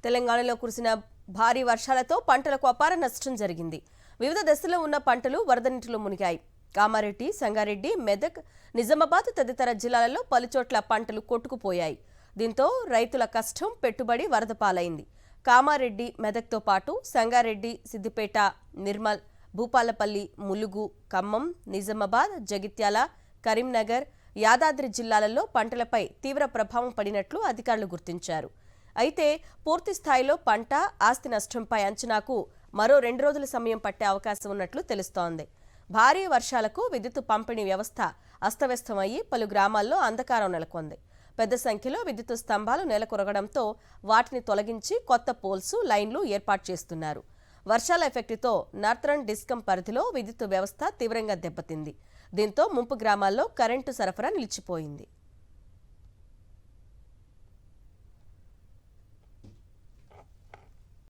తెలంగాణలో కురిసిన భారీ వర్షాలతో పంటలకు అపార నష్టం జరిగింది. వివిధ దశల్లో ఉన్న పంటలు వరద నీటిలో మునిగాయి. కామారెడ్డి, సంగారెడ్డి, మెదక్, నిజామాబాద్ తదితర జిల్లాలలో పలుచోట్ల పంటలు కొట్టుకుపోయాయి. దీంతో రైతుల కష్టం, పెట్టుబడి వరద పాలైంది. కామారెడ్డి, మెదక్తో పాటు సంగారెడ్డి, సిద్దిపేట, నిర్మల్, భూపాలపల్లి, ములుగు, ఖమ్మం, నిజామాబాద్, జగిత్యాల, కరీంనగర్, యాదాద్రి జిల్లాలలో పంటలపై తీవ్ర ప్రభావం పడినట్లు అధికారులు గుర్తించారు. అయితే పూర్తి స్థాయిలో పంట, ఆస్తి నష్టంపై అంచనాకు మరో 2 రోజుల సమయం పట్టే అవకాశం ఉన్నట్లు తెలుస్తోంది. భారీ వర్షాలకు విద్యుత్ పంపిణీ వ్యవస్థ అస్తవ్యస్తమయ్యి పలు గ్రామాల్లో అంధకారం నెలకొంది. పెద్ద సంఖ్యలో విద్యుత్ స్తంభాలు నెలకొరగడంతో వాటిని తొలగించి కొత్త పోల్స్, లైన్లు ఏర్పాటు చేస్తున్నారు. వర్షాల ఎఫెక్టుతో నార్థరన్ డిస్కమ్ పరిధిలో విద్యుత్ వ్యవస్థ తీవ్రంగా దెబ్బతింది. దీంతో ముంపు గ్రామాల్లో కరెంటు సరఫరా నిలిచిపోయింది.